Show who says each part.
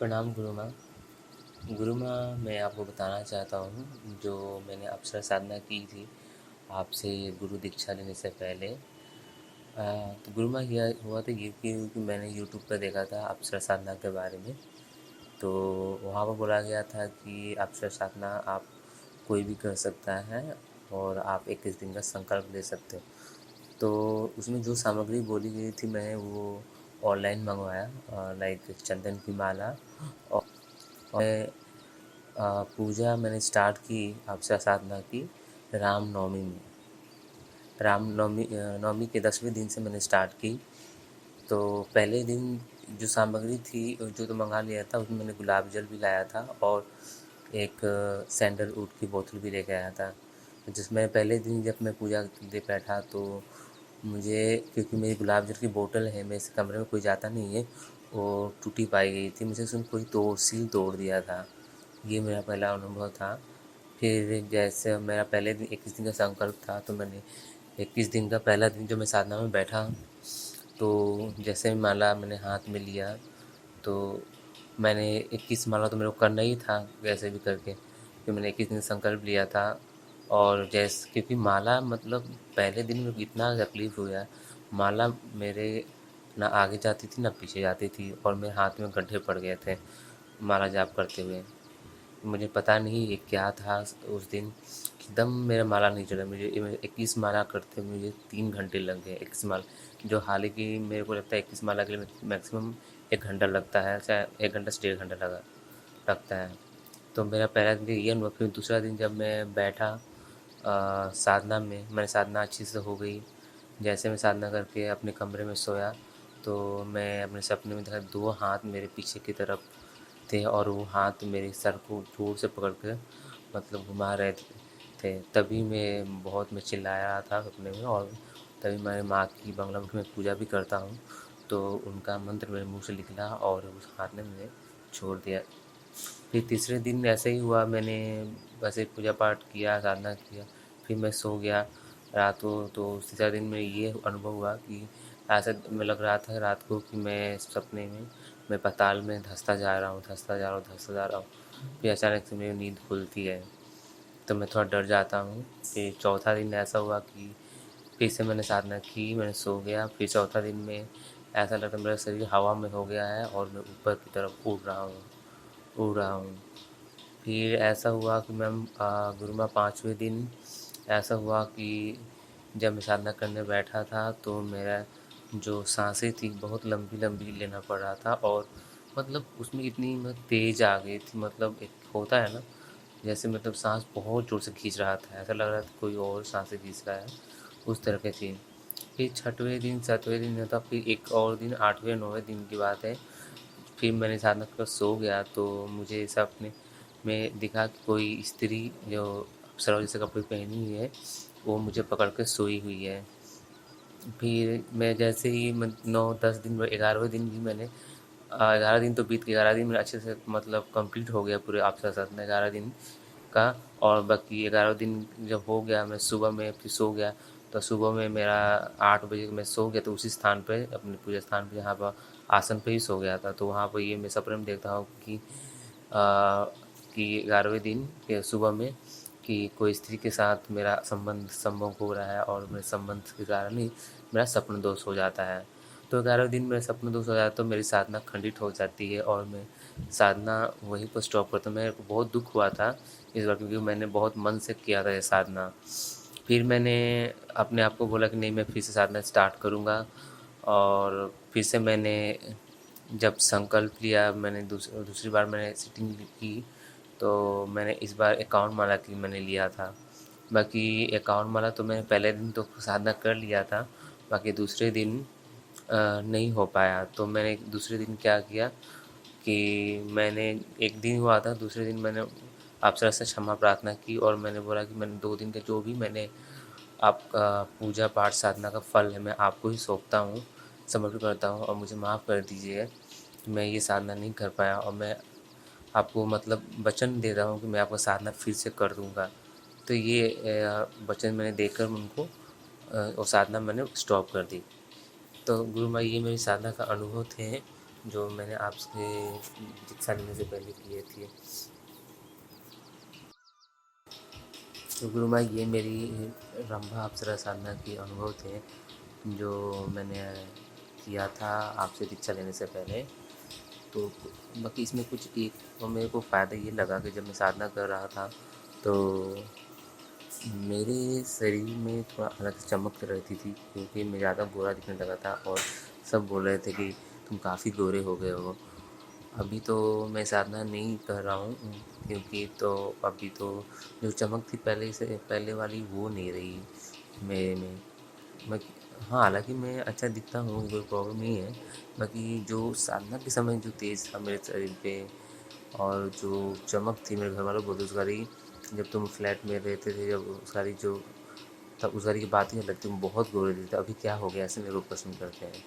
Speaker 1: प्रणाम गुरु माँ। गुरु माँ, मैं आपको बताना चाहता हूँ जो मैंने अप्सरा साधना की थी आपसे गुरु दीक्षा लेने से पहले। तो गुरु माँ यह हुआ था ये कि मैंने यूट्यूब पर देखा था अप्सरा साधना के बारे में। तो वहाँ पर बोला गया था कि अप्सरा साधना आप कोई भी कर सकता है और आप 21 दिन का संकल्प ले सकते हो। तो उसमें जो सामग्री बोली गई थी मैंने वो ऑनलाइन मंगवाया, लाइक चंदन की माला। और पूजा मैंने स्टार्ट की अक्षय साधना की रामनवमी में। नवमी के 10वें दिन से मैंने स्टार्ट की। तो पहले दिन जो सामग्री थी जो तो मंगा लिया था, उसमें मैंने गुलाब जल भी लाया था और एक सैंडलवुड की बोतल भी लेके आया था। जिसमें पहले दिन जब मैं पूजा के लिए बैठा तो मुझे, क्योंकि मेरी गुलाब जल की बोतल है, मेरे से कमरे में कोई जाता नहीं है, वो टूटी पाई गई थी। मुझे उसमें कोई सील तोड़ दिया था। ये मेरा पहला अनुभव था। फिर जैसे मेरा पहले दिन 21 दिन का संकल्प था, तो मैंने 21 दिन का पहला दिन जो मैं साधना में बैठा, तो जैसे माला मैंने हाथ में लिया, तो मैंने 21 माला तो मेरे को करना ही था कैसे भी करके, क्योंकि मैंने 21 दिन संकल्प लिया था। और जैसे क्योंकि माला मतलब पहले दिन में इतना तकलीफ़ हुआ, माला मेरे ना आगे जाती थी ना पीछे जाती थी और मेरे हाथ में गड्ढे पड़ गए थे माला जाप करते हुए। मुझे पता नहीं ये क्या था उस दिन, एकदम मेरा माला नहीं चला। मुझे 21 माला करते मुझे 3 घंटे लग गए। 21 माला जो हालांकि मेरे को लगता है 21 माला के लिए मैक्सिमम 1 घंटा लगता है, चाहे 1 घंटा से 1.5 घंटा लगता है। तो मेरा पहला दिन ये अनुभव। फिर दूसरा दिन जब मैं बैठा साधना में, मैंने साधना अच्छी से हो गई। जैसे मैं साधना करके अपने कमरे में सोया, तो मैं अपने सपने में देखा 2 हाथ मेरे पीछे की तरफ थे और वो हाथ मेरे सर को जोर से पकड़ के मतलब घुमा रहे थे। तभी मैं चिल्लाया रहा था सपने में। और तभी मैं माँ की बंगला मुखी में पूजा भी करता हूँ, तो उनका मंत्र मेरे मुँह से निकला और उस हाथ ने मुझे छोड़ दिया। फिर तीसरे दिन ऐसे ही हुआ, मैंने वैसे पूजा पाठ किया, साधना किया, फिर मैं सो गया रात को। तो तीसरा दिन में ये अनुभव हुआ कि ऐसा मैं लग रहा था रात को कि मैं सपने में मैं पाताल में धंसता जा रहा हूँ, धंसता जा रहा हूँ, धंसता जा रहा हूँ। फिर अचानक से मेरी नींद खुलती है, तो मैं थोड़ा डर जाता हूँ। फिर चौथा दिन ऐसा हुआ कि फिर से मैंने साधना की, मैंने सो गया। फिर चौथा दिन में ऐसा लगता मेरा शरीर हवा में हो गया है और मैं ऊपर की तरफ उड़ रहा हूँ। फिर ऐसा हुआ कि मैम गुरुमा 5वें दिन ऐसा हुआ कि जब मैं साधना करने बैठा था तो मेरा जो सांसें थी बहुत लंबी लंबी लेना पड़ रहा था। और मतलब उसमें इतनी तेज़ आ गई थी, मतलब एक होता है ना, जैसे मतलब सांस बहुत ज़ोर से खींच रहा था, ऐसा लग रहा था कोई और सांसें खींच रहा है, उस तरह की थी। फिर 6वें दिन 7वें दिन था, फिर एक और दिन 8वें 9वें दिन की बात है। फिर मैंने साधना कर सो गया, तो मुझे सपने में दिखा कि कोई स्त्री जो अप्सरा जैसे कपड़े पहनी हुई है, वो मुझे पकड़ के सोई हुई है। फिर मैं जैसे ही 9 10 दिन 11वें दिन भी मैंने 11 दिन तो बीत गए, 11 दिन मेरा अच्छे से मतलब कंप्लीट हो गया पूरे अप्सरा साधना 11 दिन का। और बाकी 11 दिन जब हो गया, मैं सुबह में फिर सो गया। तो सुबह में मेरा 8 बजे मैं सो गया, तो उसी स्थान पे अपने पूजा स्थान पे जहाँ पर आसन पे ही सो गया था। तो वहाँ पर ये मैं सपने में देखता हूँ कि 11वें दिन के सुबह में कि कोई स्त्री के साथ मेरा संभोग हो रहा है और मेरे संबंध के कारण ही मेरा स्वप्न दोष हो जाता है। तो 11वें दिन मेरा स्वप्न दोष हो जाता है, तो मेरी साधना खंडित हो जाती है और मैं साधना वहीं पर स्टॉप करता हूँ। मेरे को बहुत दुख हुआ था इस बार, क्योंकि मैंने बहुत मन से किया था ये साधना। फिर मैंने अपने आप को बोला कि नहीं, मैं फिर से साधना स्टार्ट करूँगा। और फिर से मैंने जब संकल्प लिया, मैंने दूसरी बार मैंने सिटिंग की, तो मैंने इस बार 51 माला की मैंने लिया था। बाकी 51 माला तो मैंने पहले दिन तो साधना कर लिया था, बाकी दूसरे दिन नहीं हो पाया। तो मैंने दूसरे दिन क्या किया कि मैंने एक दिन हुआ था, दूसरे दिन मैंने अप्सरा से क्षमा प्रार्थना की और मैंने बोला कि मैंने 2 दिन का जो भी मैंने आपका पूजा पाठ साधना का फल है मैं आपको ही सौंपता हूँ, समर्पित करता हूँ और मुझे माफ़ कर दीजिए कि मैं ये साधना नहीं कर पाया। और मैं आपको मतलब वचन दे रहा हूँ कि मैं आपको साधना फिर से कर दूँगा। तो ये वचन मैंने देकर उनको और साधना मैंने स्टॉप कर दी। तो गुरु माँ, ये मेरी साधना का अनुभव थे जो मैंने आपसे दीक्षा लेने से पहले किए थे। तो गुरु माँ, ये मेरी रंभा अप्सरा साधना के अनुभव थे जो मैंने किया था आपसे दीक्षा लेने से पहले। तो बाकी इसमें कुछ एक तो मेरे को फ़ायदा ये लगा कि जब मैं साधना कर रहा था तो मेरे शरीर में थोड़ा अलग से चमक रहती थी, क्योंकि मैं ज़्यादा गोरा दिखने लगा था और सब बोल रहे थे कि तुम काफ़ी गोरे हो गए हो। अभी तो मैं साधना नहीं कर रहा हूँ, क्योंकि तो अभी तो जो चमक थी पहले से पहले वाली वो नहीं रही मेरे में। मैं हाँ, हालाँकि मैं अच्छा दिखता हूँ, कोई प्रॉब्लम नहीं है। बाकी जो साधना के समय जो तेज़ था मेरे शरीर पे और जो चमक थी, मेरे घर वालों बोलते उसकारी, जब तुम फ्लैट में रहते थे, जब उसकारी जो तब उसकारी की बात ही अलग थी, तुम बहुत गोरे थे। अभी क्या हो गया, ऐसे मेरे को प्रश्न करते हैं।